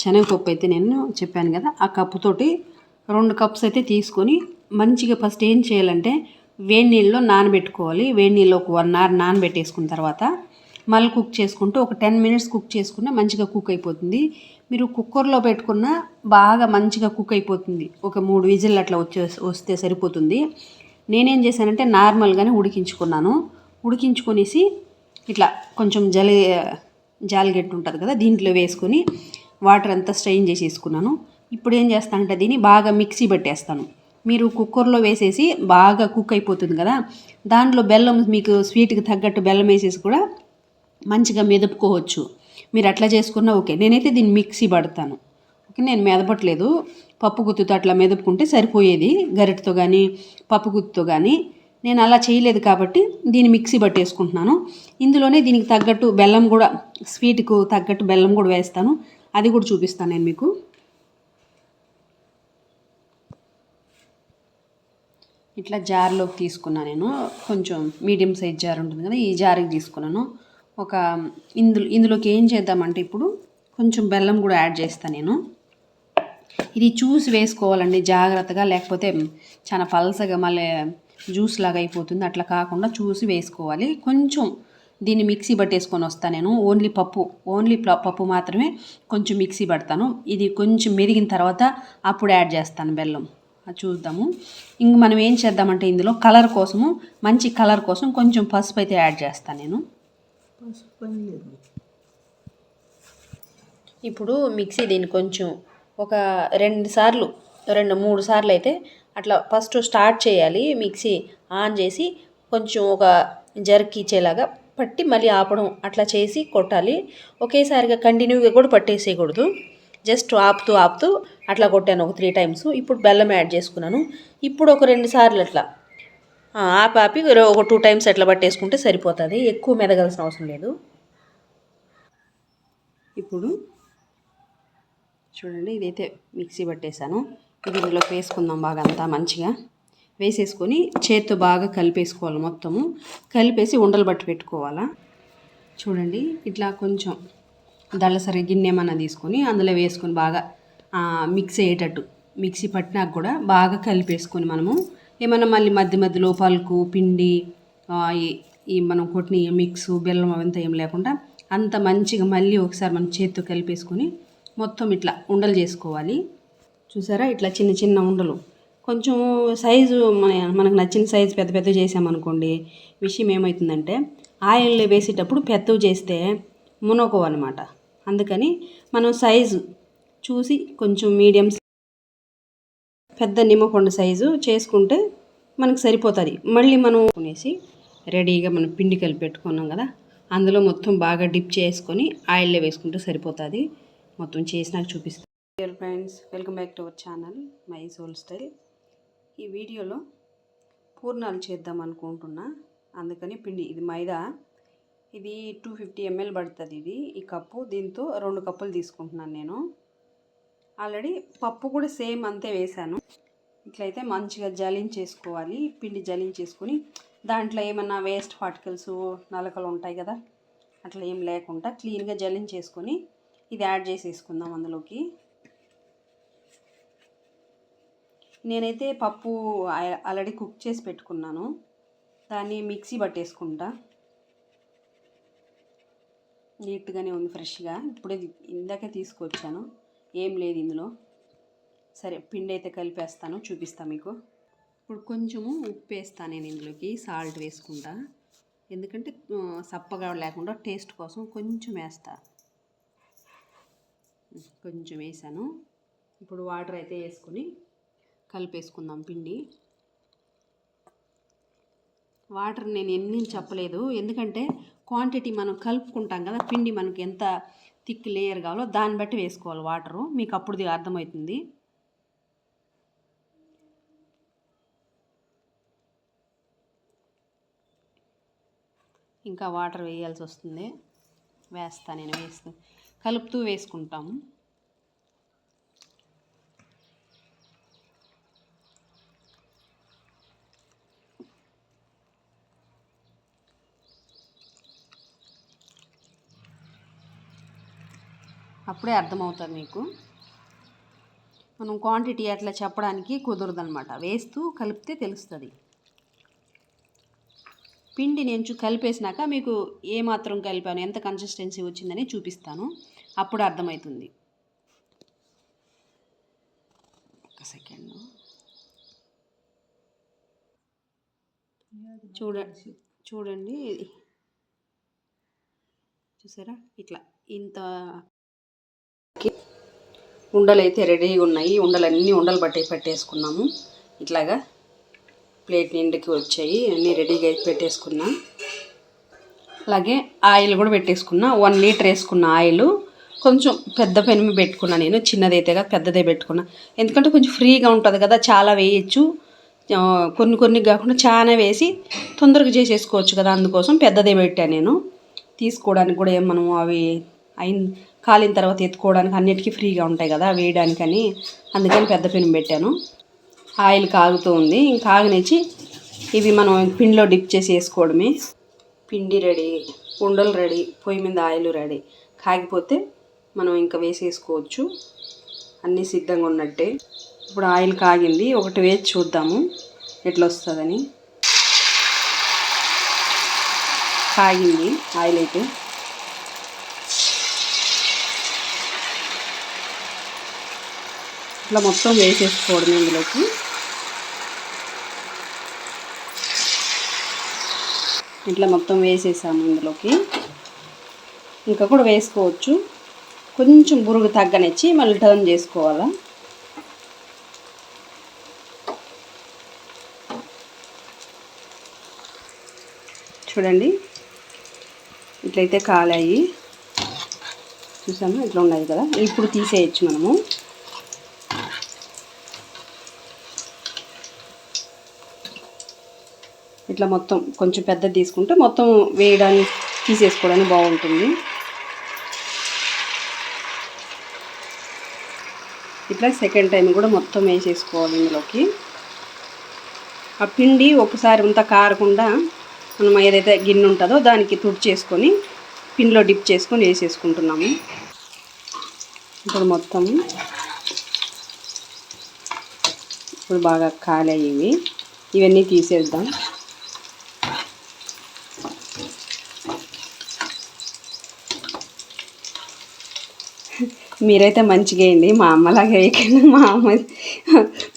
శనగపప్పు అయితే నేను చెప్పాను కదా, ఆ కప్పుతోటి 2 కప్స్ అయితే తీసుకొని మంచిగా ఫస్ట్ ఏం చేయాలంటే వేడి నీళ్ళలో నానబెట్టుకోవాలి. వేడి నీళ్ళు ఒక 1 అవర్ నానబెట్టేసుకున్న తర్వాత మళ్ళీ కుక్ చేసుకుంటూ ఒక 10 మినిట్స్ కుక్ చేసుకున్న మంచిగా కుక్ అయిపోతుంది. మీరు కుక్కర్లో పెట్టుకున్న బాగా మంచిగా కుక్ అయిపోతుంది. ఒక 3 విజిల్ అట్లా వస్తే సరిపోతుంది. నేనేం చేశానంటే నార్మల్గానే ఉడికించుకున్నాను. ఉడికించుకొనేసి ఇట్లా కొంచెం జాలిగట్టు ఉంటుంది కదా, దీంట్లో వేసుకొని వాటర్ అంతా స్ట్రెయిన్ చేసేసుకున్నాను. ఇప్పుడు ఏం చేస్తానంటే దీన్ని బాగా మిక్సీ పట్టేస్తాను. మీరు కుక్కర్లో వేసేసి బాగా కుక్ అయిపోతుంది కదా, దాంట్లో బెల్లం మీకు స్వీట్కి తగ్గట్టు బెల్లం వేసేసి కూడా మంచిగా మెదుపుకోవచ్చు. మీరు అట్లా చేసుకున్నా ఓకే. నేనైతే దీన్ని మిక్సీ పడతాను. ఓకే, నేను మెదపట్లేదు. పప్పు గుత్తుతో అట్లా మెదుపుకుంటే సరిపోయేది, గరిటతో కానీ పప్పు గుత్తుతో కానీ. నేను అలా చేయలేదు కాబట్టి దీన్ని మిక్సీ పట్టేసుకుంటున్నాను. ఇందులోనే దీనికి తగ్గట్టు బెల్లం కూడా, స్వీట్కు తగ్గట్టు బెల్లం కూడా వేస్తాను. అది కూడా చూపిస్తాను నేను మీకు. ఇట్లా జార్లోకి తీసుకున్నాను నేను. కొంచెం మీడియం సైజ్ జార్ ఉంటుంది కదా, ఈ జార్కి తీసుకున్నాను. ఇందులోకి ఏం చేద్దామంటే ఇప్పుడు కొంచెం బెల్లం కూడా యాడ్ చేస్తాను నేను. ఇది చూసి వేసుకోవాలండి జాగ్రత్తగా, లేకపోతే చాలా పలసగా మళ్ళీ జ్యూస్ లాగా అయిపోతుంది. అట్లా కాకుండా చూసి వేసుకోవాలి. కొంచెం దీన్ని మిక్సీ పట్టేసుకొని వస్తాను నేను. ఓన్లీ పప్పు మాత్రమే కొంచెం మిక్సీ పడతాను. ఇది కొంచెం మెరిగిన తర్వాత అప్పుడు యాడ్ చేస్తాను బెల్లం. అది చూద్దాము. ఇంక మనం ఏం చేద్దామంటే ఇందులో కలర్ కోసము, మంచి కలర్ కోసం కొంచెం పసుపు అయితే యాడ్ చేస్తాను నేను. ఇప్పుడు మిక్సీ దీన్ని కొంచెం ఒక 2-3 సార్లు అయితే అట్లా ఫస్ట్ స్టార్ట్ చేయాలి. మిక్సీ ఆన్ చేసి కొంచెం ఒక జర్క్ ఇచ్చేలాగా పట్టి మళ్ళీ ఆపడం అట్లా చేసి కొట్టాలి. ఒకేసారిగా కంటిన్యూగా కూడా పట్టేసేయకూడదు. జస్ట్ ఆపుతూ అట్లా కొట్టాను ఒక 3 టైమ్స్. ఇప్పుడు బెల్లం యాడ్ చేసుకున్నాను. ఇప్పుడు ఒక 2 సార్లు అట్లా ఆపి ఒక 2 టైమ్స్ అట్లా పట్టేసుకుంటే సరిపోతుంది. ఎక్కువ మెదగాల్సిన అవసరం లేదు. ఇప్పుడు చూడండి, ఇదైతే మిక్సీ పట్టేశాను. ఇది ఇందులోకి వేసుకుందాం. బాగా అంతా మంచిగా వేసేసుకొని చేత్తో బాగా కలిపేసుకోవాలి. మొత్తము కలిపేసి ఉండలు బట్టి పెట్టుకోవాలా. చూడండి, ఇట్లా కొంచెం దళసరి గిన్నె ఏమన్నా తీసుకొని అందులో వేసుకొని బాగా మిక్స్ అయ్యేటట్టు, మిక్సీ పట్టినాక కూడా బాగా కలిపేసుకొని మనము ఏమన్నా మళ్ళీ మధ్యలో పలుకు పిండి ఈ మనం కొట్టిన మిక్స్ బెల్లం అవంతా ఏం లేకుండా అంత మంచిగా మళ్ళీ ఒకసారి మనం చేత్తో కలిపేసుకొని మొత్తం ఇట్లా ఉండలు చేసుకోవాలి. చూసారా, ఇట్లా చిన్న చిన్న ఉండలు. కొంచెం సైజు మనకు నచ్చిన సైజు పెద్ద చేసామనుకోండి, విషయం ఏమవుతుందంటే ఆయిల్లో వేసేటప్పుడు పెద్దవి చేస్తే మునగవు అనమాట. అందుకని మనం సైజు చూసి కొంచెం మీడియం, పెద్ద నిమ్మపండు సైజు చేసుకుంటే మనకు సరిపోతుంది. మళ్ళీ మనం కొనేసి రెడీగా మనం పిండి కలిపి పెట్టుకున్నాం కదా, అందులో మొత్తం బాగా డిప్ చేసుకొని ఆయిల్లో వేసుకుంటే సరిపోతుంది. మొత్తం చేసినాక చూపిస్తాను. Dear friends, welcome back to our channel my soul style. ఈ వీడియోలో పూర్ణాలు చేద్దాం అనుకుంటున్నా. అందుకని పిండి, ఇది మైదా, ఇది 250 ml పడుతుంది. ఇది ఈ కప్పు, దీంతో 2 కప్పులు తీసుకుంటున్నాను నేను. ఆల్రెడీ పప్పు కూడా సేమ్ అంతే వేసాను. ఇట్లయితే మంచిగా జలించేసుకోవాలి. పిండి జలించేసుకొని దాంట్లో ఏమన్నా వేస్ట్ పార్టికల్స్, నలకలు ఉంటాయి కదా, అట్లా ఏం లేకుండా క్లీన్గా జలించేసుకొని ఇది యాడ్ చేసేసుకుందాం అందులోకి. నేనైతే పప్పు ఆల్రెడీ కుక్ చేసి పెట్టుకున్నాను, దాన్ని మిక్సీ పట్టేసుకుంటా. నీట్గానే ఉంది, ఫ్రెష్గా. ఇప్పుడే ఇందాకే తీసుకొచ్చాను, ఏం లేదు ఇందులో. సరే, పిండి అయితే కలిపేస్తాను, చూపిస్తాను మీకు. ఇప్పుడు కొంచెము ఉప్పు వేస్తాను నేను ఇందులోకి, సాల్ట్ వేసుకుంటా. ఎందుకంటే సప్పగా లేకుండా టేస్ట్ కోసం కొంచెం వేస్తా. కొంచెం వేసాను. ఇప్పుడు వాటర్ అయితే వేసుకొని కలిపేసుకుందాం పిండి. వాటర్ నేను ఎన్ని చెప్పలేదు, ఎందుకంటే క్వాంటిటీ మనం కలుపుకుంటాం కదా, పిండి మనకి ఎంత థిక్ లేయర్ కావాలో దాన్ని బట్టి వేసుకోవాలి వాటరు. మీకు అప్పుడు అర్థమవుతుంది. ఇంకా వాటర్ వేయాల్సి వస్తుంది, వేస్తూ కలుపుతూ వేసుకుంటాము. అప్పుడే అర్థమవుతుంది మీకు. మనం క్వాంటిటీ అట్లా చెప్పడానికి కుదరదనమాట, వేస్తూ కలిపితే తెలుస్తుంది. పిండి నేను కలిపేసినాక మీకు ఏమాత్రం కలిపాను, ఎంత కన్సిస్టెన్సీ వచ్చిందని చూపిస్తాను, అప్పుడు అర్థమవుతుంది. ఒక సెకండ్ చూడండి, చూసారా ఇట్లా ఇంత ఉండలు అయితే రెడీగా ఉన్నాయి. ఉండలు పట్టేసుకున్నాము. ఇట్లాగా ప్లేట్ నిండుకి వచ్చాయి, అన్నీ రెడీగా అయితే పెట్టేసుకున్నా. అలాగే ఆయిల్ కూడా పెట్టేసుకున్నా. 1 లీటర్ వేసుకున్న ఆయిల్. కొంచెం పెద్ద పెనుము పెట్టుకున్నా, నేను చిన్నదైతే కదా పెద్దదే పెట్టుకున్నా, ఎందుకంటే కొంచెం ఫ్రీగా ఉంటుంది కదా, చాలా వేయచ్చు. కొన్ని కాకుండా చాలా వేసి తొందరగా చేసేసుకోవచ్చు కదా, అందుకోసం పెద్దదే పెట్టాను నేను. తీసుకోవడానికి కూడా మనం అవి కాలిన తర్వాత ఎత్తుకోవడానికి అన్నిటికీ ఫ్రీగా ఉంటాయి కదా వేయడానికని, అందుకని పెద్ద పెనుము పెట్టాను. ఆయిల్ కాగుతూ ఉంది, ఇంకా ఆగనిచ్చి ఇవి మనం పిండిలో డిప్ చేసి వేసుకోవడమే. పిండి రెడీ, ఉండలు రెడీ, పొయ్యి మీద ఆయిల్ రెడీ. కాగిపోతే మనం ఇంకా వేసేసుకోవచ్చు, అన్నీ సిద్ధంగా ఉన్నట్టే. ఇప్పుడు ఆయిల్ కాగింది, ఒకటి వేసి చూద్దాము ఎట్లా వస్తుందని. కాగింది ఆయిల్ అయితే. ఇట్లా మొత్తం వేసేసుకోవడం ఇందులోకి. ఇట్లా మొత్తం వేసేసాము ఇందులోకి. ఇంకా కూడా వేసుకోవచ్చు, కొంచెం బురుగు తగ్గనిచ్చి మళ్ళీ టర్న్ చేసుకోవాలా. చూడండి ఇట్లయితే కాలాయి, చూసాము ఇట్లా ఉన్నాయి కదా. ఇప్పుడు తీసేయచ్చు మనము. ఇట్లా మొత్తం కొంచెం పెద్దది తీసుకుంటే మొత్తం వేయడానికి తీసేసుకోవడానికి బాగుంటుంది. ఇట్లా సెకండ్ టైం కూడా మొత్తం వేసేసుకోవాలి ఇందులోకి. ఆ పిండి ఒకసారి అంతా కారకుండా మనం ఏదైతే గిన్నె ఉంటుందో దానికి తుడిచేసుకొని పిండిలో డిప్ చేసుకొని వేసేసుకుంటున్నాము. ఇప్పుడు మొత్తం ఇప్పుడు బాగా కాలేవి, ఇవన్నీ తీసేద్దాం. మీరైతే మంచిగా వేయండి, మా అమ్మలాగా వేయకండి. మా అమ్మ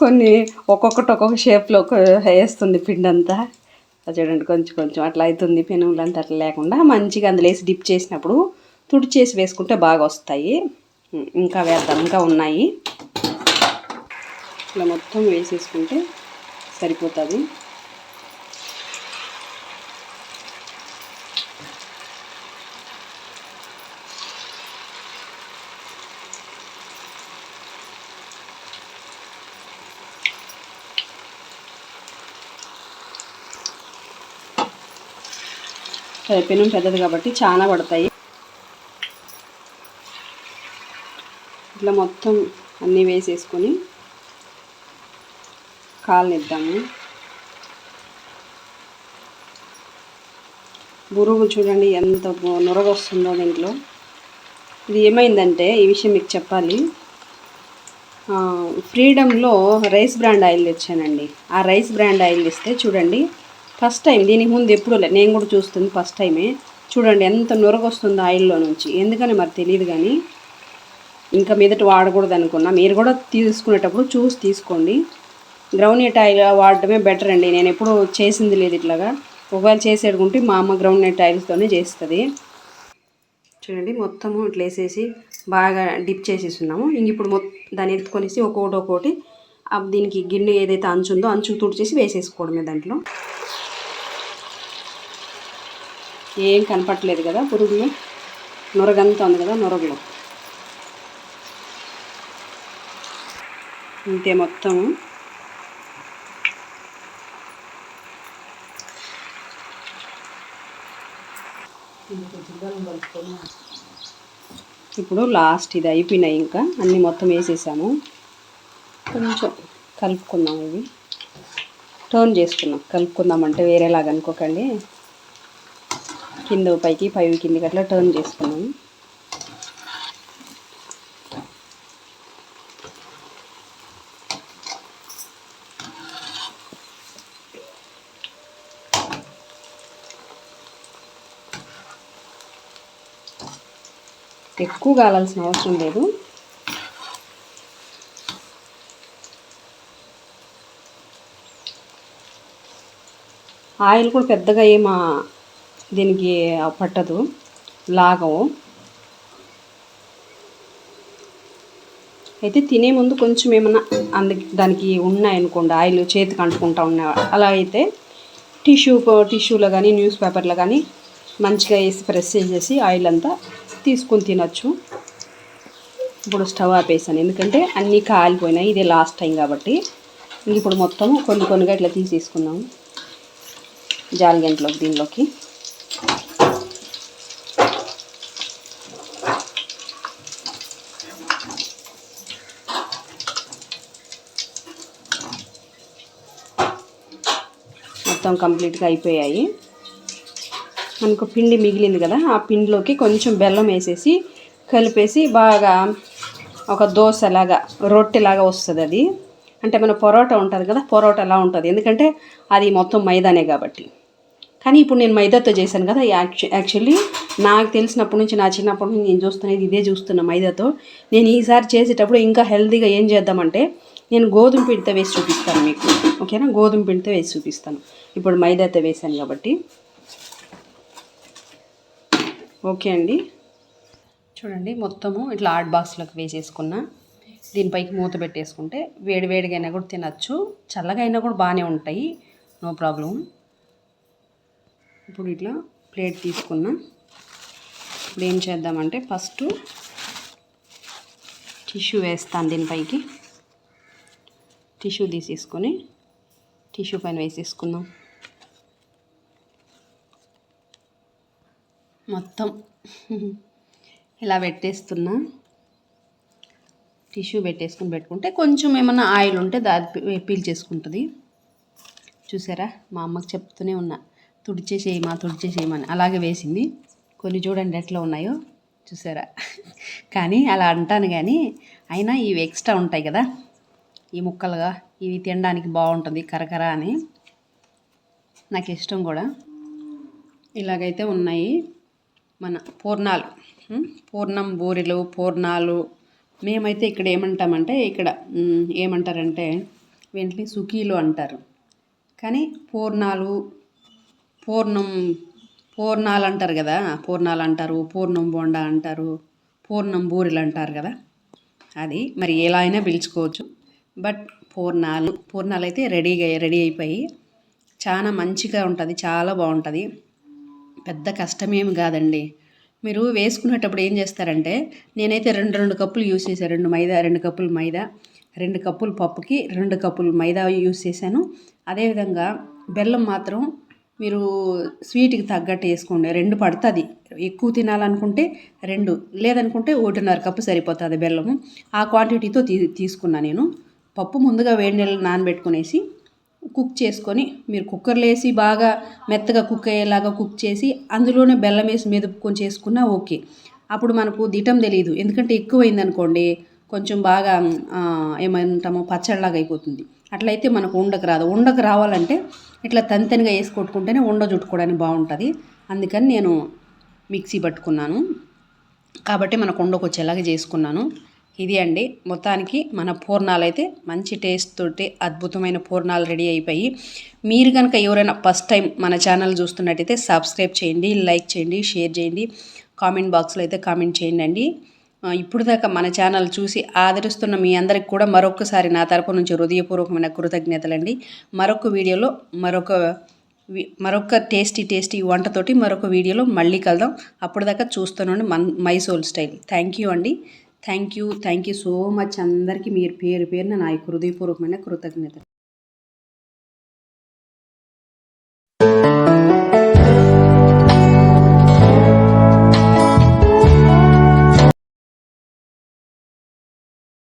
కొన్ని ఒక్కొక్క షేప్లో వేస్తుంది పిండి అంతా. చూడండి కొంచెం అట్లా అవుతుంది, పెనుములంతా అట్లా లేకుండా మంచిగా అందులో వేసి డిప్ చేసినప్పుడు తుడిచేసి వేసుకుంటే బాగా వస్తాయి. ఇంకా వేద్దాం, ఇంకా ఉన్నాయి. ఇట్లా మొత్తం వేసేసుకుంటే సరిపోతుంది. పెనం పెద్దది కాబట్టి చాలా పడతాయి. ఇట్లా మొత్తం అన్నీ వేసేసుకొని కాలనిద్దాము. బురుగు చూడండి ఎంత నురగ వస్తుందో దీంట్లో. ఇది ఏమైందంటే ఈ విషయం మీకు చెప్పాలి. ఫ్రీడమ్లో రైస్ బ్రాండ్ ఆయిల్ తెచ్చానండి. ఆ రైస్ బ్రాండ్ ఆయిల్ ఇస్తే చూడండి, ఫస్ట్ టైం, దీనికి ముందు ఎప్పుడూ లేదు, నేను కూడా చూస్తుంది ఫస్ట్ టైమే. చూడండి ఎంత నురగొస్తుందో ఆయిల్లో నుంచి, ఎందుకని మరి తెలియదు. కానీ ఇంకా మీదట వాడకూడదు అనుకున్నా. మీరు కూడా తీసుకునేటప్పుడు చూసి తీసుకోండి. గ్రౌండ్నట్ ఆయిల్ వాడటమే బెటర్ అండి. నేను ఎప్పుడు చేసింది లేదు ఇట్లాగా. ఒకవేళ చేసేడుకుంటే మా అమ్మ గ్రౌండ్నట్ ఆయిల్స్తోనే చేస్తుంది. చూడండి మొత్తము ఇట్లా వేసేసి బాగా డిప్ చేసేస్తున్నాము. ఇంక ఇప్పుడు దాన్ని ఎత్తుకొనేసి ఒక్కొక్కటి దీనికి గిన్నె ఏదైతే అంచు ఉందో అంచు తుడిచేసి వేసేసుకోవడమే. దాంట్లో ఏం కనపట్లేదు కదా పురుగులు, నొరగంతా ఉంది కదా, నొరగలు ఇంతే మొత్తం. ఇప్పుడు లాస్ట్ ఇది అయిపోయినాయి, ఇంకా అన్నీ మొత్తం వేసేసాము. కొంచెం కలుపుకుందాం, ఇవి టర్న్ చేసుకున్నాం. కలుపుకుందామంటే వేరేలాగా అనుకోకండి, కింద పైకి కిందికి అట్లా టర్న్ చేసుకున్నాము. ఎక్కువ కాలాల్సిన అవసరం లేదు. ఆయిల్ కూడా పెద్దగా దీనికి పట్టదు, లాగవు. అయితే తినే ముందు కొంచెం ఏమన్నా దానికి ఉన్నాయనుకోండి, ఆయిల్ చేతికి అంటుకుంటా ఉన్న, అలా అయితే టిష్యూలో కానీ న్యూస్ పేపర్లో కానీ మంచిగా వేసి ప్రెస్ చేసేసి ఆయిల్ అంతా తీసుకొని తినచ్చు. ఇప్పుడు స్టవ్ ఆపేసాను, ఎందుకంటే అన్నీ కాలిపోయినాయి, ఇదే లాస్ట్ టైం కాబట్టి. ఇప్పుడు మొత్తం కొన్ని కొన్నిగా ఇట్లా తీసేసుకున్నాము జాలిగంటలోకి, దీనిలోకి. మొత్తం కంప్లీట్గా అయిపోయాయి. మనకు పిండి మిగిలింది కదా, ఆ పిండిలోకి కొంచెం బెల్లం వేసేసి కలిపేసి బాగా ఒక దోశలాగా, రొట్టెలాగా వస్తుంది అది. అంటే మన పొరోటా ఉంటుంది కదా, పొరోటా ఎలా ఉంటుంది, ఎందుకంటే అది మొత్తం మైదానే కాబట్టి. కానీ ఇప్పుడు నేను మైదాతో చేశాను కదా, యాక్చువల్లీ నాకు తెలిసినప్పటి నుంచి, నా చిన్నప్పటి నుంచి నేను చూస్తున్నది ఇదే చూస్తున్నా మైదాతో. నేను ఈసారి చేసేటప్పుడు ఇంకా హెల్తీగా ఏం చేద్దామంటే, నేను గోధుమ పిండితో వేసి చూపిస్తాను మీకు, ఓకేనా? గోధుమ పిండితో వేసి చూపిస్తాను. ఇప్పుడు మైదాతో వేసాను కాబట్టి. ఓకే అండి, చూడండి మొత్తము ఇట్లా ఆర్ట్ బాక్స్లోకి వేసేసుకున్నా. దీనిపైకి మూత పెట్టేసుకుంటే వేడివేడిగా అయినా కూడా తినచ్చు, చల్లగా అయినా కూడా బాగానే ఉంటాయి, నో ప్రాబ్లం. ఇప్పుడు ఇట్లా ప్లేట్ తీసుకున్నా. ఇప్పుడు ఏం చేద్దామంటే ఫస్ట్ టిష్యూ వేస్తాను దీనిపైకి. టిష్యూ తీసేసుకొని టిష్యూ పైన వేసేసుకుందాం. మొత్తం ఇలా పెట్టేస్తున్నా. టిష్యూ పెట్టుకుంటే కొంచెం ఏమన్నా ఆయిల్ ఉంటే దాన్ని పీల్చేసుకుంటుంది. చూసారా, మా అమ్మకి చెప్తూనే ఉన్నా తుడిచేసేయమని, అలాగే వేసింది. కొన్ని చూడండి ఎట్లా ఉన్నాయో, చూసారా? కానీ అలా అంటాను, కానీ అయినా ఇవి ఎక్స్ట్రా ఉంటాయి కదా, ఈ ముక్కలుగా, ఇవి తినడానికి బాగుంటుంది కరకర అని, నాకు ఇష్టం కూడా. ఇలాగైతే ఉన్నాయి మన పూర్ణాలు, పూర్ణం బూరెలు, పూర్ణాలు. మేమైతే ఇక్కడ ఏమంటామంటే, ఏమంటారంటే వీటిని సుకీలు అంటారు, కానీ పూర్ణాలు అంటారు కదా, పూర్ణాలు అంటారు, పూర్ణం బోండా అంటారు, పూర్ణం బూరెలు అంటారు కదా. అది మరి ఎలా అయినా పిలుచుకోవచ్చు. బట్ పూర్ణాలు అయితే రెడీ అయిపోయి చాలా మంచిగా ఉంటుంది, చాలా బాగుంటుంది. పెద్ద కష్టమేమి కాదండి. మీరు వేసుకునేటప్పుడు ఏం చేస్తారంటే, నేనైతే రెండు కప్పులు యూస్ చేశాను. 2 కప్పులు మైదా, 2 కప్పులు పప్పుకి 2 కప్పులు మైదా యూస్ చేశాను. అదేవిధంగా బెల్లం మాత్రం మీరు స్వీట్కి తగ్గట్టు వేసుకోండి. 2 పడుతుంది. ఎక్కువ తినాలనుకుంటే 2, లేదనుకుంటే 1.5 కప్పు సరిపోతుంది బెల్లము. ఆ క్వాంటిటీతో తీసుకున్నా నేను. పప్పు ముందుగా వేడి నీళ్ళు నానబెట్టుకునేసి కుక్ చేసుకొని, మీరు కుక్కర్లో వేసి బాగా మెత్తగా కుక్ అయ్యేలాగా కుక్ చేసి అందులోనే బెల్లం వేసి మెదుపుకొని చేసుకున్నా ఓకే. అప్పుడు మనకు దిటం తెలియదు, ఎందుకంటే ఎక్కువైంది అనుకోండి కొంచెం బాగా ఏమంటామో పచ్చడిలాగా అయిపోతుంది. అట్లయితే మనకు ఉండకు రావాలంటే ఇట్లా తనితనిగా వేసి కొట్టుకుంటేనే ఉండ చుట్టుకోవడానికి బాగుంటుంది. అందుకని నేను మిక్సీ పట్టుకున్నాను, కాబట్టి మనకు ఉండకు వచ్చేలాగా చేసుకున్నాను. ఇది అండి మొత్తానికి మన పూర్ణాలు అయితే మంచి టేస్ట్ తోటి అద్భుతమైన పూర్ణాలు రెడీ అయిపోయి. మీరు కనుక ఎవరైనా ఫస్ట్ టైం మన ఛానల్ చూస్తున్నట్టయితే సబ్స్క్రైబ్ చేయండి, లైక్ చేయండి, షేర్ చేయండి, కామెంట్ బాక్స్లో అయితే కామెంట్ చేయండి. ఇప్పుడు దాకా మన ఛానల్ చూసి ఆదరిస్తున్న మీ అందరికి కూడా మరొకసారి నా తరపు నుంచి హృదయపూర్వకమైన కృతజ్ఞతలండి. మరొక వీడియోలో మరొక టేస్టీ వంటతోటి మరొక వీడియోలో మళ్ళీ కలుద్దాం. అప్పుడు దాకా చూస్తున్నాను my soul style. Thank you అండి. థ్యాంక్ యూ సో మచ్ అందరికీ. మీరు పేరున నా హృదయపూర్వకమైన కృతజ్ఞతలు.